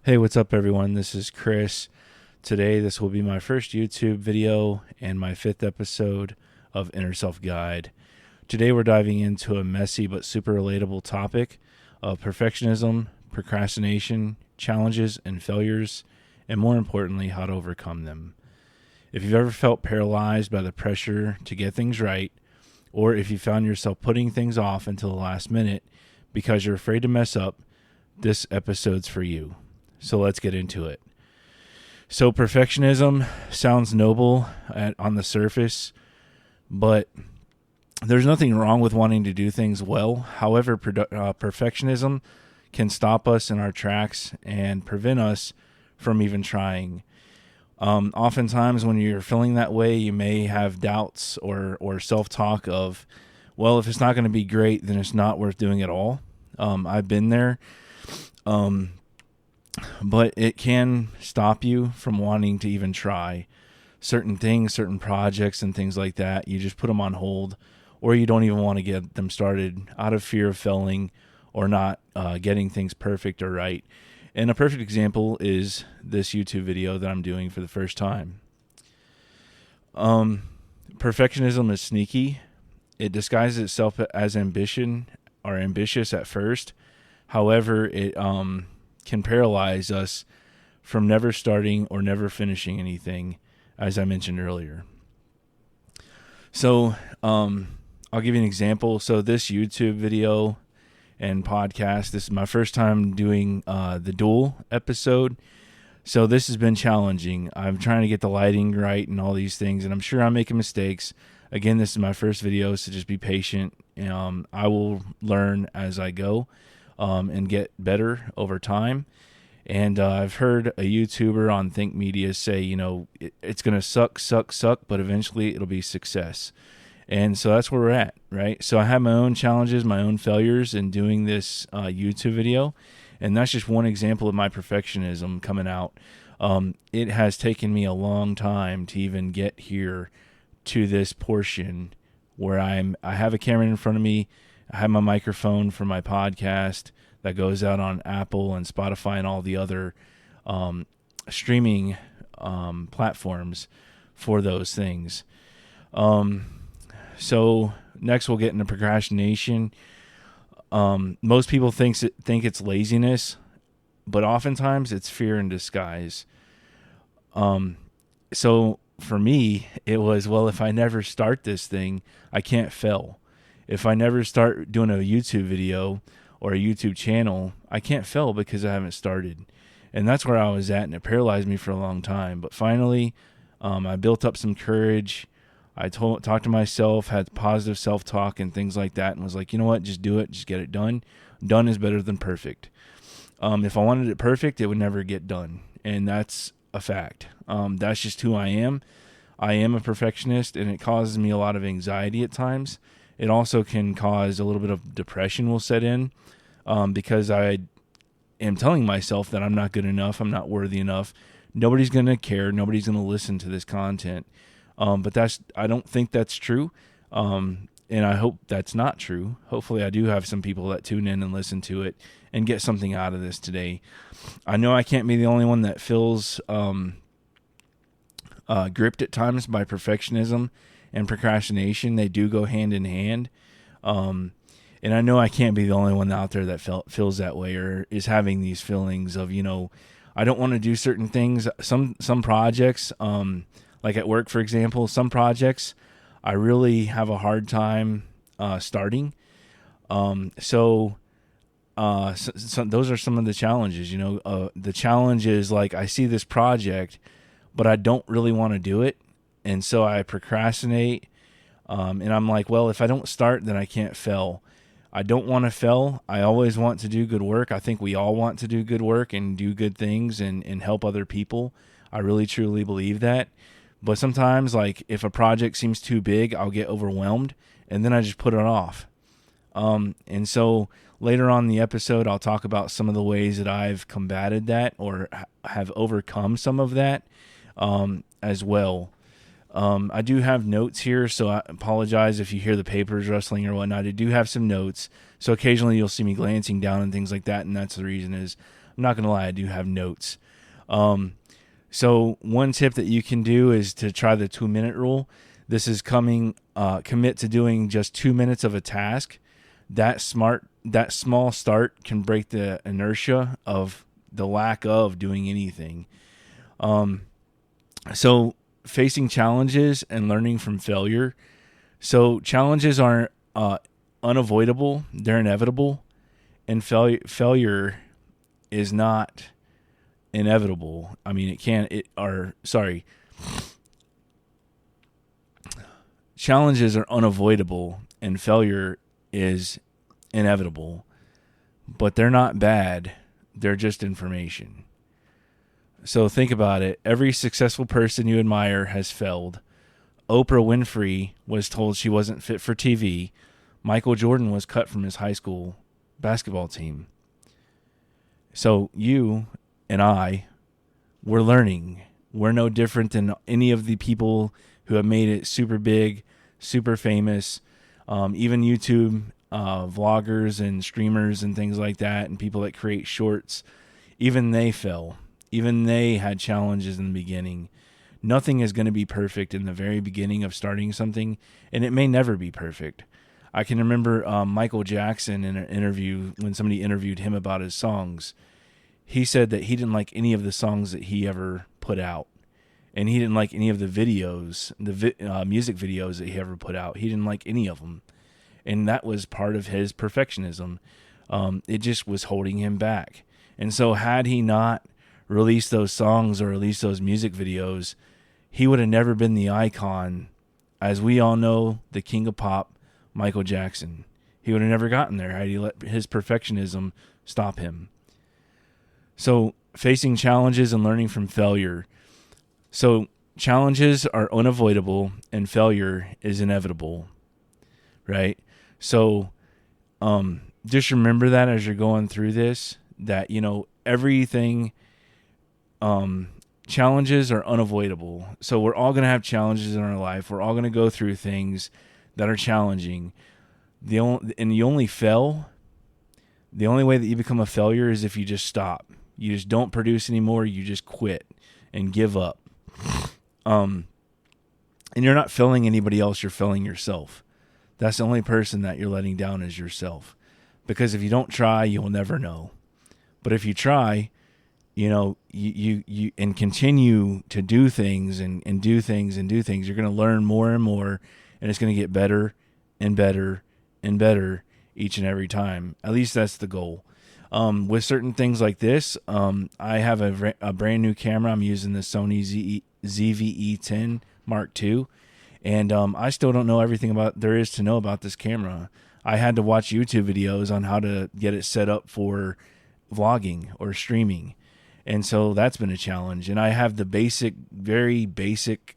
Hey, what's up, everyone? This is Chris. Today, this will be my first YouTube video and my fifth episode of Inner Self Guide. Today, we're diving into a messy but super relatable topic of perfectionism, procrastination, challenges and failures, and more importantly, how to overcome them. If you've ever felt paralyzed by the pressure to get things right, or if you found yourself putting things off until the last minute because you're afraid to mess up, this episode's for you. So let's get into it. So perfectionism sounds noble on the surface, but there's nothing wrong with wanting to do things well. However, perfectionism can stop us in our tracks and prevent us from even trying. Oftentimes when you're feeling that way, you may have doubts or self-talk of, well, if it's not going to be great, then it's not worth doing at all. I've been there. But it can stop you from wanting to even try certain things, certain projects and things like that. You just put them on hold, or you don't even want to get them started out of fear of failing or not getting things perfect or right. And a perfect example is this YouTube video that I'm doing for the first time. Perfectionism is sneaky. It disguises itself as ambition or ambitious at first. However, it can paralyze us from never starting or never finishing anything, as I mentioned earlier. So I'll give you an example. So this YouTube video and podcast, this is my first time doing the dual episode. So this has been challenging. I'm trying to get the lighting right and all these things, and I'm sure I'm making mistakes. Again, this is my first video, so just be patient. I will learn as I go. And get better over time. And I've heard a YouTuber on Think Media say, it's going to suck, but eventually it'll be success. And so that's where we're at, right? So I have my own challenges, my own failures in doing this YouTube video. And that's just one example of my perfectionism coming out. It has taken me a long time to even get here to this portion where I have a camera in front of me. I have my microphone for my podcast that goes out on Apple and Spotify and all the other streaming platforms for those things. So next we'll get into procrastination. Most people think it's laziness, but oftentimes it's fear in disguise. So for me, it was, well, if I never start this thing, I can't fail. If I never start doing a YouTube video or a YouTube channel, I can't fail because I haven't started. And that's where I was at, and it paralyzed me for a long time. But finally, I built up some courage. I talked to myself, had positive self-talk and things like that, and was like, you know what, just do it, just get it done. Done is better than perfect. If I wanted it perfect, it would never get done. And that's a fact. That's just who I am. I am a perfectionist, and it causes me a lot of anxiety at times. It also can cause a little bit of depression will set in because I am telling myself that I'm not good enough, I'm not worthy enough. Nobody's going to care. Nobody's going to listen to this content. But I don't think that's true, and I hope that's not true. Hopefully I do have some people that tune in and listen to it and get something out of this today. I know I can't be the only one that feels gripped at times by perfectionism and procrastination. They do go hand in hand. And I know I can't be the only one out there that feels that way or is having these feelings of, I don't want to do certain things. Some projects, like at work, for example, some projects I really have a hard time starting. So those are some of the challenges, the challenge is like, I see this project, but I don't really want to do it. And so I procrastinate, and I'm like, well, if I don't start, then I can't fail. I don't want to fail. I always want to do good work. I think we all want to do good work and do good things and help other people. I really, truly believe that. But sometimes, like, if a project seems too big, I'll get overwhelmed, and then I just put it off. And so later on in the episode, I'll talk about some of the ways that I've combated that or have overcome some of that as well. I do have notes here, so I apologize if you hear the papers rustling or whatnot. I do have some notes, so occasionally you'll see me glancing down and things like that, and that's the reason is I'm not going to lie, I do have notes. So one tip that you can do is to try the 2-minute rule. This is commit to doing just 2 minutes of a task. That small start can break the inertia of the lack of doing anything. So facing challenges and learning from failure. So challenges are unavoidable. They're inevitable. And failure is not inevitable. I mean, challenges are unavoidable and failure is inevitable, but they're not bad. They're just information. So think about it. Every successful person you admire has failed. Oprah Winfrey was told she wasn't fit for TV. Michael Jordan was cut from his high school basketball team. So you and I, we're learning. We're no different than any of the people who have made it super big, super famous, even YouTube vloggers and streamers and things like that, and people that create shorts. Even they fell. Even they had challenges in the beginning. Nothing is going to be perfect in the very beginning of starting something, and it may never be perfect. I can remember Michael Jackson in an interview, when somebody interviewed him about his songs, he said that he didn't like any of the songs that he ever put out. And he didn't like any of the videos, music videos that he ever put out. He didn't like any of them. And that was part of his perfectionism. It just was holding him back. And so had he not released those songs or released those music videos, he would have never been the icon, as we all know, the king of pop, Michael Jackson. He would have never gotten there had he let his perfectionism stop him. So facing challenges and learning from failure. So challenges are unavoidable and failure is inevitable, right? So just remember that as you're going through this, that, everything, challenges are unavoidable. So we're all going to have challenges in our life. We're all going to go through things that are challenging. The only way that you become a failure is if you just stop. You just don't produce anymore. You just quit and give up. And you're not failing anybody else. You're failing yourself. That's the only person that you're letting down is yourself. Because if you don't try, you'll never know. But if you try, you and continue to do things and do things and do things, you're going to learn more and more, and it's going to get better and better and better each and every time. At least that's the goal. With certain things like this, I have a brand new camera. I'm using the Sony ZV-E10 Mark II, and I still don't know everything there is to know about this camera. I had to watch YouTube videos on how to get it set up for vlogging or streaming, and so that's been a challenge. And I have the very basic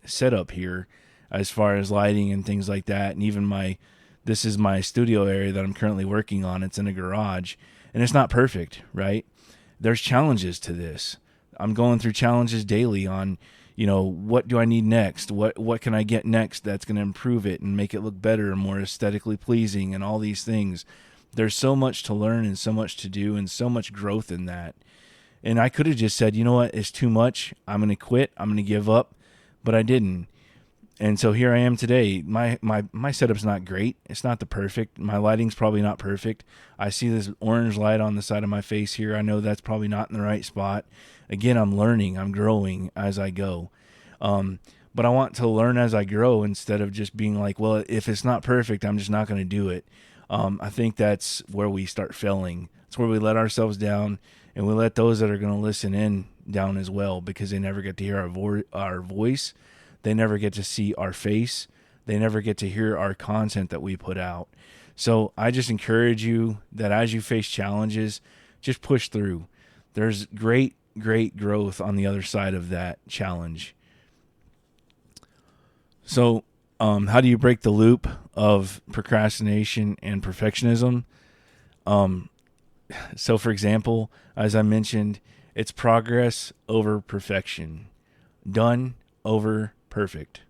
setup here as far as lighting and things like that, and even this is my studio area that I'm currently working on. It's in a garage. And it's not perfect, right? There's challenges to this. I'm going through challenges daily on, what do I need next? What can I get next that's going to improve it and make it look better and more aesthetically pleasing and all these things. There's so much to learn and so much to do and so much growth in that. And I could have just said, you know what, it's too much. I'm going to quit. I'm going to give up. But I didn't. And so here I am today. My setup's not great. It's not the perfect. My lighting's probably not perfect. I see this orange light on the side of my face here. I know that's probably not in the right spot. Again, I'm learning. I'm growing as I go. But I want to learn as I grow instead of just being like, well, if it's not perfect, I'm just not going to do it. I think that's where we start failing. It's where we let ourselves down, and we let those that are going to listen in down as well, because they never get to hear our voice. They never get to see our face. They never get to hear our content that we put out. So I just encourage you that as you face challenges, just push through. There's great, great growth on the other side of that challenge. So how do you break the loop of procrastination and perfectionism? So for example, as I mentioned, it's progress over perfection. Done over perfect.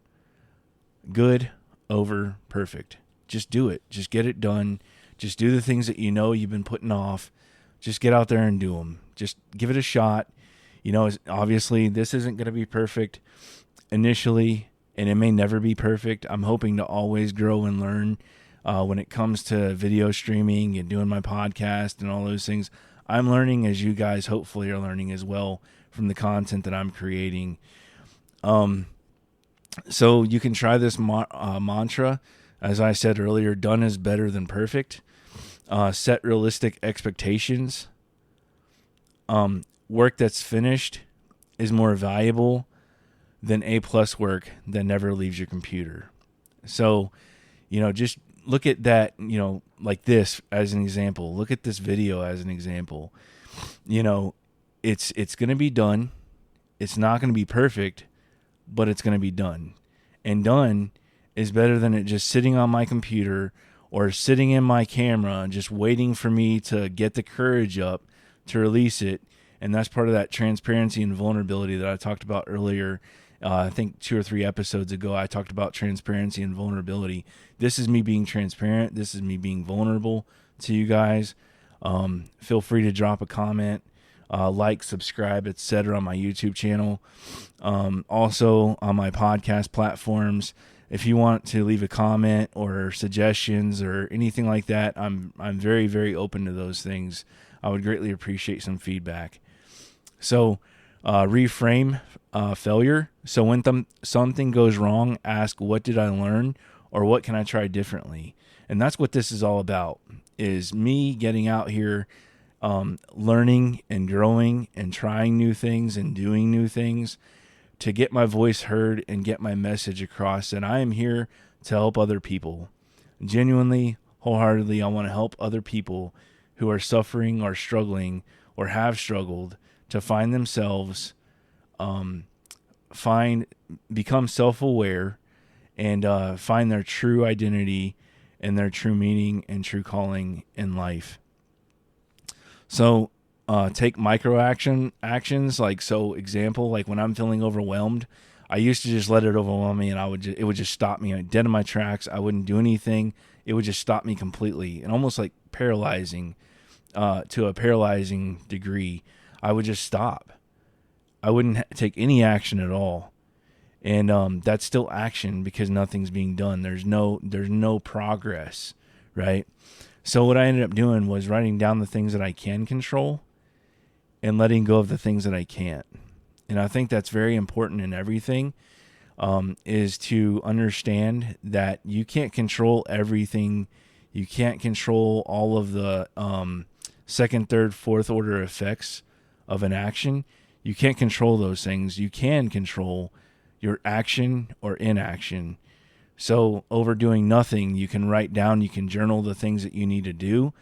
Good over perfect. Just do it. Just get it done. Just do the things that you've been putting off. Just get out there and do them. Just give it a shot. Obviously this isn't going to be perfect initially, and it may never be perfect. I'm hoping to always grow and learn when it comes to video streaming and doing my podcast and all those things. I'm learning as you guys hopefully are learning as well from the content that I'm creating. So you can try this mantra. As I said earlier, done is better than perfect. Set realistic expectations. Work that's finished is more valuable than A+ work that never leaves your computer. So, just look at that, like this as an example. Look at this video as an example. It's going to be done. It's not going to be perfect, but it's going to be done. And done is better than it just sitting on my computer or sitting in my camera and just waiting for me to get the courage up to release it. And that's part of that transparency and vulnerability that I talked about earlier. I think 2 or 3 episodes ago, I talked about transparency and vulnerability. This is me being transparent. This is me being vulnerable to you guys. Feel free to drop a comment, like, subscribe, etc. on my YouTube channel. Also on my podcast platforms. If you want to leave a comment or suggestions or anything like that, I'm very, very open to those things. I would greatly appreciate some feedback. So, reframe failure. So when something goes wrong, ask, what did I learn, or what can I try differently? And that's what this is all about, is me getting out here, learning and growing and trying new things and doing new things to get my voice heard and get my message across. And I am here to help other people. Genuinely, wholeheartedly, I want to help other people who are suffering or struggling or have struggled to find themselves, become self-aware, and find their true identity and their true meaning and true calling in life. So take micro actions. Example, like when I'm feeling overwhelmed, I used to just let it overwhelm me, and it would just stop me dead in my tracks. I wouldn't do anything. It would just stop me completely, and almost like paralyzing, to a paralyzing degree. I would just stop. I wouldn't take any action at all. And that's still action because nothing's being done. There's no progress, right? So what I ended up doing was writing down the things that I can control and letting go of the things that I can't. And I think that's very important in everything, is to understand that you can't control everything. You can't control all of the second, third, fourth order effects of an action. You can't control those things. You can control your action or inaction. So overdoing nothing, you can write down, you can journal the things that you need to do.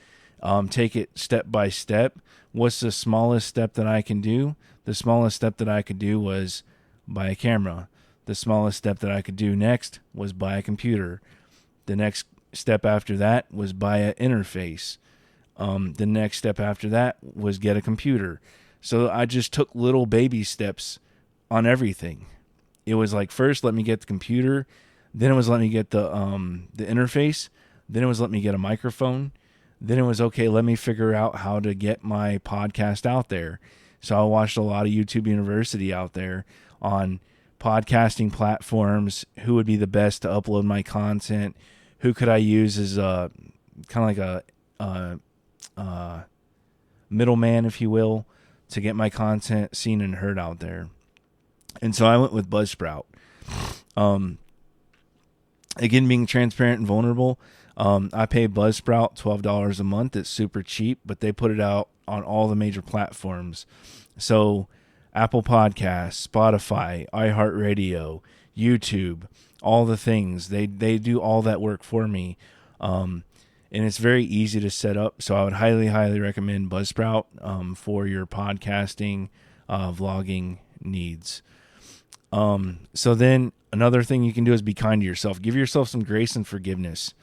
Take it step by step. What's the smallest step that I can do? The smallest step that I could do was buy a camera. The smallest step that I could do next was buy a computer. The next step after that was buy an interface. The next step after that was get a computer. So I just took little baby steps on everything. It was like, first, let me get the computer. Then it was, let me get the interface. Then it was, let me get a microphone. Then it was, okay, let me figure out how to get my podcast out there. So I watched a lot of YouTube University out there on podcasting platforms. Who would be the best to upload my content? Who could I use as a kind of like a middleman, if you will, to get my content seen and heard out there? And so I went with Buzzsprout. Again, being transparent and vulnerable, I pay Buzzsprout $12 a month. It's super cheap, but they put it out on all the major platforms. So Apple Podcasts, Spotify, iHeartRadio, YouTube, all the things. They do all that work for me. And it's very easy to set up. So I would highly, highly recommend Buzzsprout for your podcasting, vlogging needs. So then another thing you can do is be kind to yourself. Give yourself some grace and forgiveness.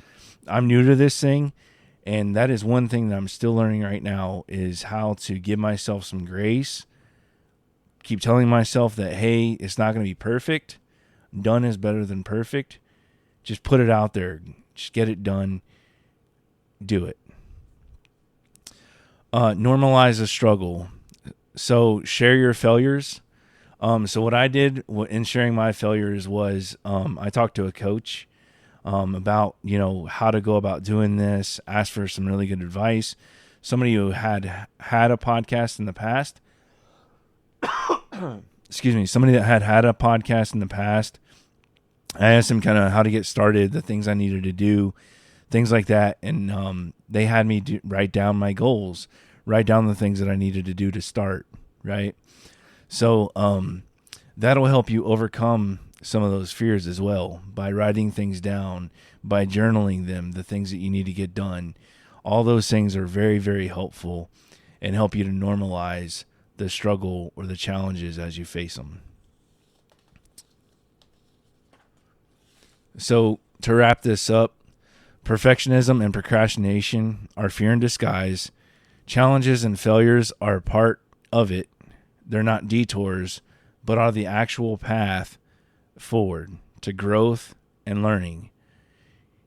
I'm new to this thing, and that is one thing that I'm still learning right now, is how to give myself some grace. Keep telling myself that, hey, it's not going to be perfect. Done is better than perfect. Just put it out there. Just get it done. Do it. Normalize the struggle. So share your failures. So what I did in sharing my failures was I talked to a coach about, how to go about doing this, asked for some really good advice. Somebody who had a podcast in the past. Excuse me. Somebody that had a podcast in the past. I asked him kind of how to get started, the things I needed to do, things like that. And they had me write down my goals, write down the things that I needed to do to start, right? So that'll help you overcome some of those fears as well by writing things down, by journaling them, the things that you need to get done. All those things are very, very helpful and help you to normalize the struggle or the challenges as you face them. So to wrap this up, perfectionism and procrastination are fear in disguise. Challenges and failures are part of it. They're not detours, but are the actual path forward to growth and learning.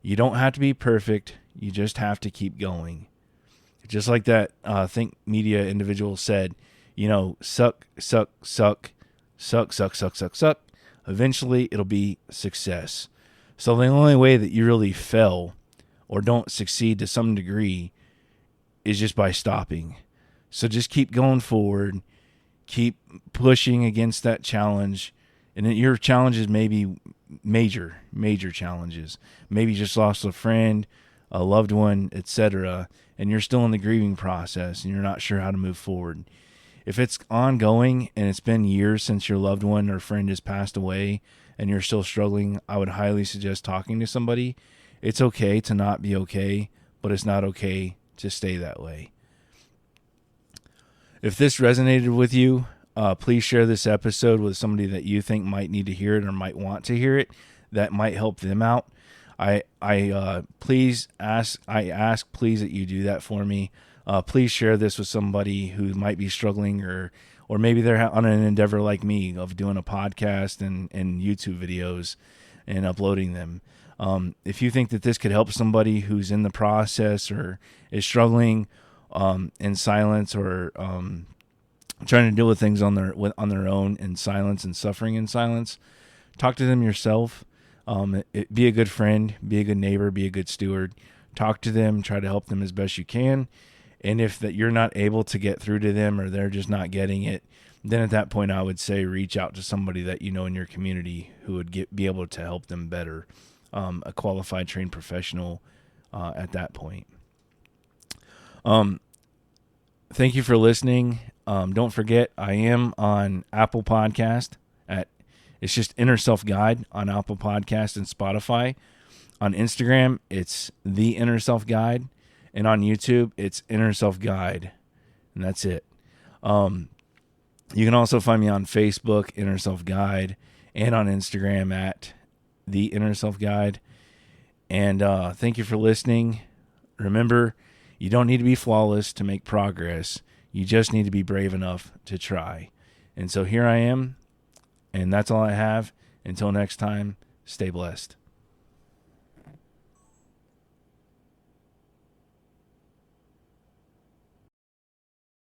You don't have to be perfect. You just have to keep going. Just like that Think Media individual said, suck. Eventually, it'll be success. So the only way that you really fail or don't succeed to some degree is just by stopping. So just keep going forward. Keep pushing against that challenge. And then your challenges may be major challenges. Maybe you just lost a friend, a loved one, etc., and you're still in the grieving process and you're not sure how to move forward. If it's ongoing and it's been years since your loved one or friend has passed away and you're still struggling, I would highly suggest talking to somebody. It's okay to not be okay, but it's not okay to stay that way. If this resonated with you, please share this episode with somebody that you think might need to hear it or might want to hear it. That might help them out. I ask please that you do that for me. Please share this with somebody who might be struggling or maybe they're on an endeavor like me of doing a podcast and YouTube videos and uploading them. If you think that this could help somebody who's in the process or is struggling in silence or trying to deal with things on their own in silence and suffering in silence, talk to them yourself. Be a good friend, be a good neighbor, be a good steward. Talk to them, try to help them as best you can. And if that you're not able to get through to them or they're just not getting it, then at that point I would say reach out to somebody that you know in your community who would be able to help them better, a qualified trained professional at that point. Thank you for listening. Don't forget, I am on Apple Podcast it's just Inner Self Guide on Apple Podcast and Spotify. On Instagram, it's The Inner Self Guide. And on YouTube, it's Inner Self Guide. And that's it. You can also find me on Facebook, Inner Self Guide, and on Instagram at The Inner Self Guide. And thank you for listening. Remember, you don't need to be flawless to make progress. You just need to be brave enough to try. And so here I am, and that's all I have. Until next time, stay blessed.